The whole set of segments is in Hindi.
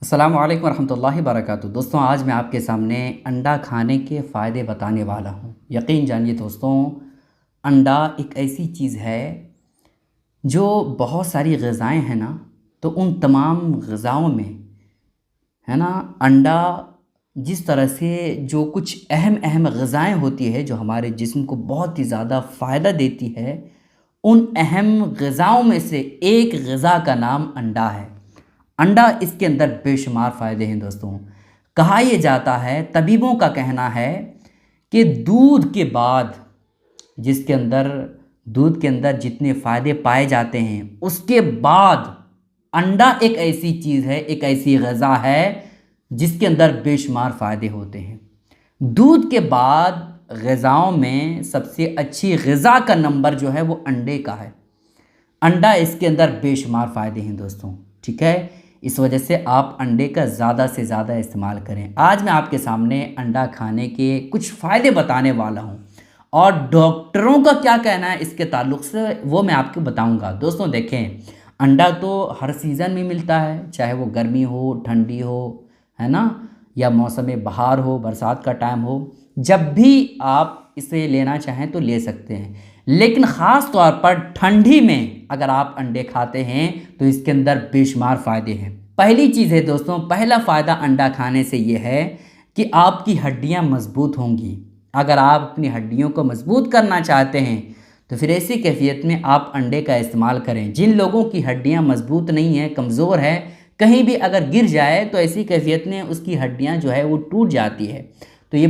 अस्सलामु अलैकुम रहमतुल्लाहि वबरकातुहू। दोस्तों, आज मैं आपके सामने अंडा खाने के फ़ायदे बताने वाला हूँ। यकीन जानिए दोस्तों, अंडा एक ऐसी चीज़ है जो बहुत सारी ग़िज़ाएँ हैं ना, तो उन तमाम ग़िज़ाओं में है ना, अंडा जिस तरह से जो कुछ अहम अहम ग़िज़ाएँ होती है जो हमारे जिस्म को बहुत ही ज़्यादा फ़ायदा देती है, उन अहम ग़िज़ाओं में से एक ग़िज़ा का नाम अंडा है। अंडा, इसके अंदर बेशुमार फ़ायदे हैं दोस्तों। कहा यह जाता है, तबीबों का कहना है कि दूध के बाद जिसके अंदर दूध के अंदर जितने फ़ायदे पाए जाते हैं, उसके बाद अंडा एक ऐसी चीज़ है, एक ऐसी ग़िज़ा है जिसके अंदर बेशुमार फ़ायदे होते हैं। दूध के बाद ग़िज़ाओं में सबसे अच्छी ग़िज़ा का नंबर जो है वो अंडे का है। अंडा, इसके अंदर बेशुमार फ़ायदे हैं दोस्तों, ठीक है। इस वजह से आप अंडे का ज़्यादा से ज़्यादा इस्तेमाल करें। आज मैं आपके सामने अंडा खाने के कुछ फ़ायदे बताने वाला हूँ और डॉक्टरों का क्या कहना है इसके ताल्लुक़ से वो मैं आपको बताऊँगा। दोस्तों देखें, अंडा तो हर सीज़न में मिलता है, चाहे वो गर्मी हो, ठंडी हो, है ना, या मौसम बहार हो, बरसात का टाइम हो, जब भी आप इसे लेना चाहें तो ले सकते हैं। लेकिन ख़ास तौर पर ठंडी में अगर आप अंडे खाते हैं तो इसके अंदर बेशुमार फ़ायदे हैं। पहली चीज़ है दोस्तों, पहला फ़ायदा अंडा खाने से ये है कि आपकी हड्डियां मज़बूत होंगी। अगर आप अपनी हड्डियों को मज़बूत करना चाहते हैं तो फिर ऐसी कैफ़ियत में आप अंडे का इस्तेमाल करें। जिन लोगों की हड्डियाँ मज़बूत नहीं हैं, कमज़ोर है, कहीं भी अगर गिर जाए तो ऐसी कैफ़ियत में उसकी हड्डियाँ जो है वो टूट जाती है। तो ये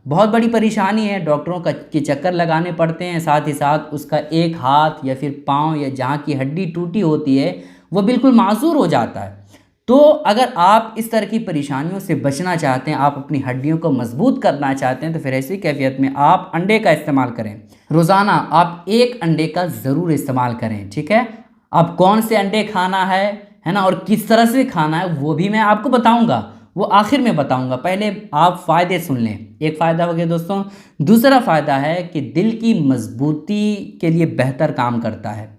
बहुत बड़ी परेशानी है। डॉक्टरों के चक्कर लगाने पड़ते हैं, साथ ही साथ उसका एक हाथ या फिर पाँव या जहाँ की हड्डी टूटी होती है वो बिल्कुल मासूर हो जाता है। तो अगर आप इस तरह की परेशानियों से बचना चाहते हैं, आप अपनी हड्डियों को मजबूत करना चाहते हैं, तो फिर ऐसी कैफियत में आप अंडे का इस्तेमाल करें। रोज़ाना आप एक अंडे का ज़रूर इस्तेमाल करें, ठीक है। अब कौन से अंडे खाना है ना, और किस तरह से खाना है वो भी मैं आपको बताऊंगा, वो आखिर में बताऊंगा। पहले आप फ़ायदे सुन लें। एक फ़ायदा हो गया दोस्तों। दूसरा फ़ायदा है कि दिल की मजबूती के लिए बेहतर काम करता है।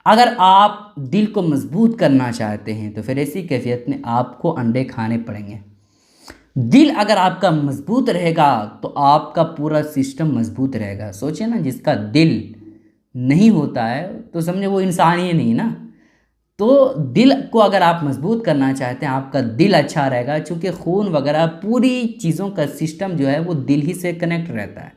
अगर आप दिल को मजबूत करना चाहते हैं तो फिर ऐसी कैफियत में आपको अंडे खाने पड़ेंगे। दिल अगर आपका मजबूत रहेगा तो आपका पूरा सिस्टम मजबूत रहेगा। सोचिए ना, जिसका दिल नहीं होता है तो समझे वो इंसान ही नहीं ना। तो दिल को अगर आप मजबूत करना चाहते हैं, आपका दिल अच्छा रहेगा, चूँकि खून वगैरह पूरी चीज़ों का सिस्टम जो है वो दिल ही से कनेक्ट रहता है।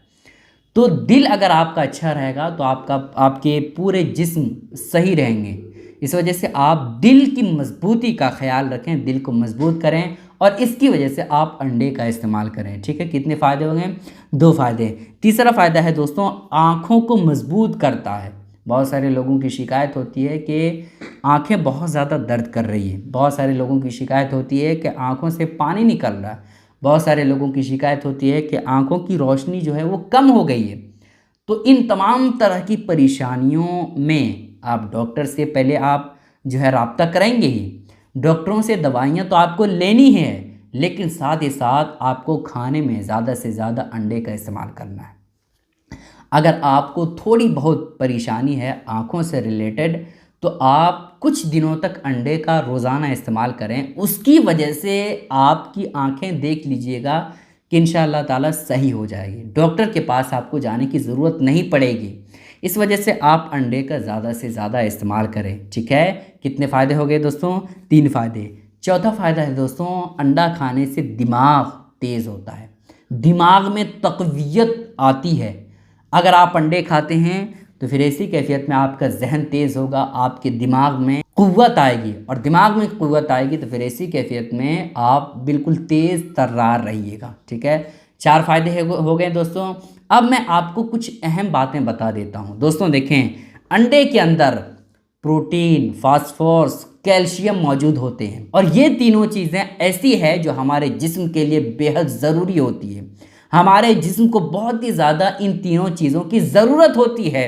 तो दिल अगर आपका अच्छा रहेगा तो आपके पूरे जिस्म सही रहेंगे। इस वजह से आप दिल की मजबूती का ख्याल रखें, दिल को मजबूत करें और इसकी वजह से आप अंडे का इस्तेमाल करें, ठीक है। कितने फ़ायदे हो गए? 2 फ़ायदे। तीसरा फ़ायदा है दोस्तों, आँखों को मजबूत करता है। बहुत सारे लोगों की शिकायत होती है कि आँखें बहुत ज़्यादा दर्द कर रही है। बहुत सारे लोगों की शिकायत होती है कि आँखों से पानी निकल रहा है। बहुत सारे लोगों की शिकायत होती है कि आँखों की रोशनी जो है वो कम हो गई है। तो इन तमाम तरह की परेशानियों में आप डॉक्टर से पहले आप जो है रब्ता करेंगे ही। डॉक्टरों से दवाइयाँ तो आपको लेनी है, लेकिन साथ ही साथ आपको खाने में ज़्यादा से ज़्यादा अंडे का इस्तेमाल करना है। अगर आपको थोड़ी बहुत परेशानी है आँखों से रिलेटेड तो आप कुछ दिनों तक अंडे का रोज़ाना इस्तेमाल करें। उसकी वजह से आपकी आँखें देख लीजिएगा कि इंशाअल्लाह ताला सही हो जाएगी। डॉक्टर के पास आपको जाने की ज़रूरत नहीं पड़ेगी। इस वजह से आप अंडे का ज़्यादा से ज़्यादा इस्तेमाल करें, ठीक है। कितने फ़ायदे हो गए दोस्तों? 3 फ़ायदे। चौथा फ़ायदा है दोस्तों, अंडा खाने से दिमाग तेज़ होता है, दिमाग में तक़वियत आती है। अगर आप अंडे खाते हैं तो फिर ऐसी कैफियत में आपका जहन तेज़ होगा, आपके दिमाग में क़ुव्वत आएगी, और दिमाग में क़ुव्वत आएगी तो फिर ऐसी कैफियत में आप बिल्कुल तेज़ तर्रार रहिएगा, ठीक है। 4 फ़ायदे हो गए दोस्तों। अब मैं आपको कुछ अहम बातें बता देता हूँ। दोस्तों देखें, अंडे के अंदर प्रोटीन, फास्फोरस, कैल्शियम मौजूद होते हैं, और ये तीनों चीज़ें ऐसी है जो हमारे जिस्म के लिए बेहद ज़रूरी होती है। हमारे जिस्म को बहुत ही ज़्यादा इन तीनों चीज़ों की ज़रूरत होती है।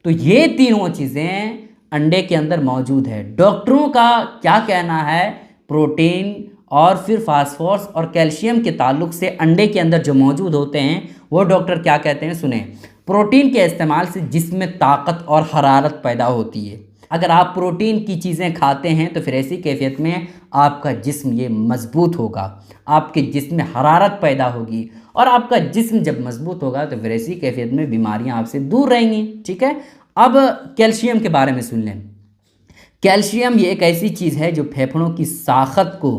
तो ये तीनों चीज़ें अंडे के अंदर मौजूद है। डॉक्टरों का क्या कहना है? प्रोटीन और फिर फास्फोरस और कैल्शियम के ताल्लुक से अंडे के अंदर जो मौजूद होते हैं वो डॉक्टर क्या कहते हैं सुने। प्रोटीन के इस्तेमाल से जिस्म में ताकत और हरारत पैदा होती है। अगर आप प्रोटीन की चीज़ें खाते हैं तो फिर ऐसी कैफियत में आपका जिस्म ये मजबूत होगा, आपके जिस्म में हरारत पैदा होगी, और आपका जिस्म जब मजबूत होगा तो फिर ऐसी कैफियत में बीमारियां आपसे दूर रहेंगी। ठीक है। अब कैल्शियम के बारे में सुन लें। कैल्शियम ये एक ऐसी चीज़ है जो फेफड़ों की साखत को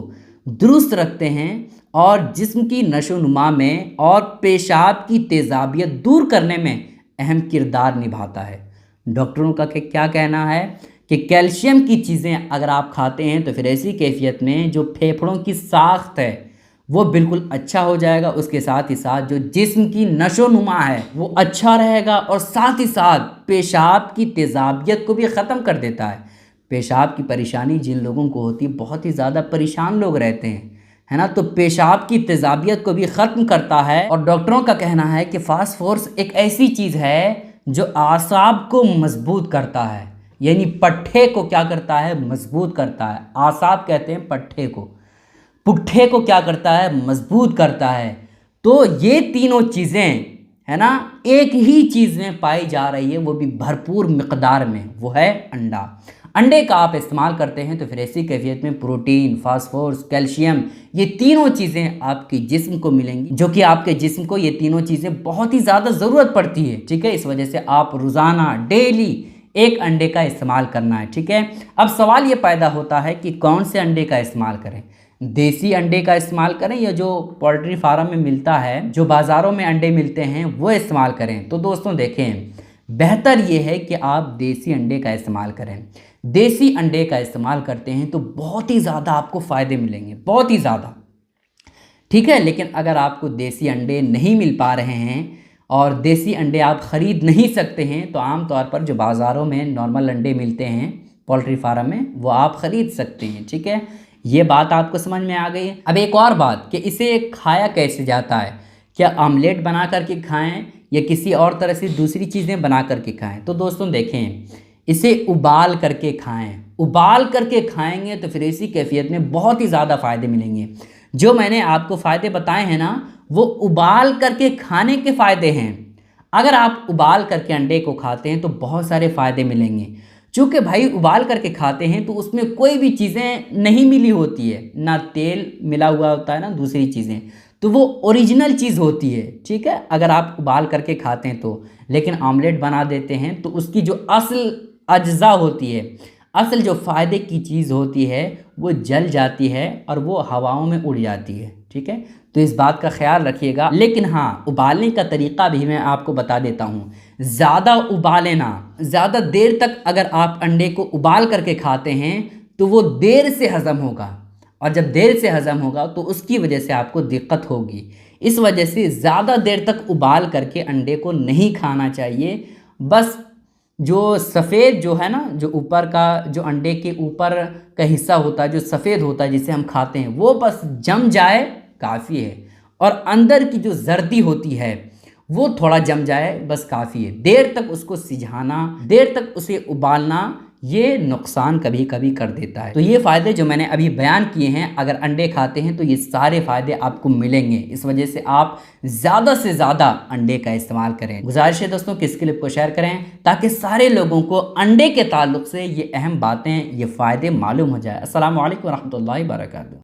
दुरुस्त रखते हैं और जिस्म की नशोनुमा में और पेशाब की तेज़ाबियत दूर करने में अहम किरदार निभाता है। डॉक्टरों का क्या कहना है कि कैल्शियम की चीज़ें अगर आप खाते हैं तो फिर ऐसी कैफियत में जो फेफड़ों की साख्त है वो बिल्कुल अच्छा हो जाएगा, उसके साथ ही साथ जो जिस्म की नशोनुमा है वो अच्छा रहेगा, और साथ ही साथ पेशाब की तेज़ाबियत को भी ख़त्म कर देता है। पेशाब की परेशानी जिन लोगों को होती है, बहुत ही ज़्यादा परेशान लोग रहते हैं, है ना, तो पेशाब की तेज़ाबियत को भी ख़त्म करता है। और डॉक्टरों का कहना है कि फास्फोरस एक ऐसी चीज़ है जो आसाब को मजबूत करता है, यानी पट्ठे को क्या करता है, मजबूत करता है। आसाब कहते हैं पट्ठे को, पुट्ठे को क्या करता है, मजबूत करता है। तो ये तीनों चीज़ें, है ना, एक ही चीज़ में पाई जा रही है, वो भी भरपूर मिकदार में, वो है अंडा। अंडे का आप इस्तेमाल करते हैं तो फिर ऐसी कैफियत में प्रोटीन, फास्फोरस, कैल्शियम, ये तीनों चीज़ें आपके जिस्म को मिलेंगी, जो कि आपके जिस्म को ये तीनों चीज़ें बहुत ही ज़्यादा ज़रूरत पड़ती है। ठीक है। इस वजह से आप रोज़ाना डेली एक अंडे का इस्तेमाल करना है। ठीक है। अब सवाल ये पैदा होता है कि कौन से अंडे का इस्तेमाल करें, देसी अंडे का इस्तेमाल करें या जो पोल्ट्री फार्म में मिलता है, जो बाज़ारों में अंडे मिलते हैं, वो इस्तेमाल करें। तो दोस्तों देखें, बेहतर ये है कि आप देसी अंडे का इस्तेमाल करें। देसी अंडे का इस्तेमाल करते हैं तो बहुत ही ज़्यादा आपको फ़ायदे मिलेंगे, बहुत ही ज़्यादा। ठीक है। लेकिन अगर आपको देसी अंडे नहीं मिल पा रहे हैं और देसी अंडे आप ख़रीद नहीं सकते हैं, तो आम तौर पर जो बाज़ारों में नॉर्मल अंडे मिलते हैं पोल्ट्री फार्म में, वो आप ख़रीद सकते हैं। ठीक है। ये बात आपको समझ में आ गई है। अब एक और बात कि इसे खाया कैसे जाता है, क्या आमलेट बना करके खाएं या किसी और तरह से दूसरी चीज़ें बना करके खाएं। तो दोस्तों देखें, इसे उबाल करके खाएं। उबाल करके खाएंगे तो फिर इसी कैफियत में बहुत ही ज़्यादा फ़ायदे मिलेंगे। जो मैंने आपको फ़ायदे बताए हैं ना, वो उबाल करके खाने के फ़ायदे हैं। अगर आप उबाल करके अंडे को खाते हैं तो बहुत सारे फ़ायदे मिलेंगे। चूँकि भाई उबाल करके खाते हैं तो उसमें कोई भी चीज़ें नहीं मिली होती है, ना तेल मिला हुआ होता है ना दूसरी चीज़ें, तो वो ओरिजिनल चीज़ होती है। ठीक है। अगर आप उबाल करके खाते हैं तो, लेकिन आमलेट बना देते हैं तो उसकी जो असल अज्जा होती है, असल जो फ़ायदे की चीज़ होती है, वो जल जाती है और वो हवाओं में उड़ जाती है। ठीक है। तो इस बात का ख्याल रखिएगा। लेकिन हाँ, उबालने का तरीक़ा भी मैं आपको बता देता हूँ। ज़्यादा उबालें ना, ज़्यादा देर तक अगर आप अंडे को उबाल करके खाते हैं तो वो देर से हज़म होगा, और जब देर से हज़म होगा तो उसकी वजह से आपको दिक्कत होगी। इस वजह से ज़्यादा देर तक उबाल करके अंडे को नहीं खाना चाहिए। बस जो सफ़ेद जो है ना, जो ऊपर का, जो अंडे के ऊपर का हिस्सा होता है, जो सफ़ेद होता है जिसे हम खाते हैं, वो बस जम जाए काफ़ी है, और अंदर की जो जर्दी होती है वो थोड़ा जम जाए बस काफ़ी है। देर तक उसको सिझाना, देर तक उसे उबालना, ये नुकसान कभी कभी कर देता है। तो ये फ़ायदे जो मैंने अभी बयान किए हैं, अगर अंडे खाते हैं तो ये सारे फ़ायदे आपको मिलेंगे। इस वजह से आप ज़्यादा से ज़्यादा अंडे का इस्तेमाल करें। गुजारिश है दोस्तों कि इस क्लिप को शेयर करें ताकि सारे लोगों को अंडे के ताल्लुक़ से ये अहम बातें, ये फ़ायदे मालूम हो जाए। अस्सलामु अलैकुम व रहमतुल्लाहि व बरकातहू।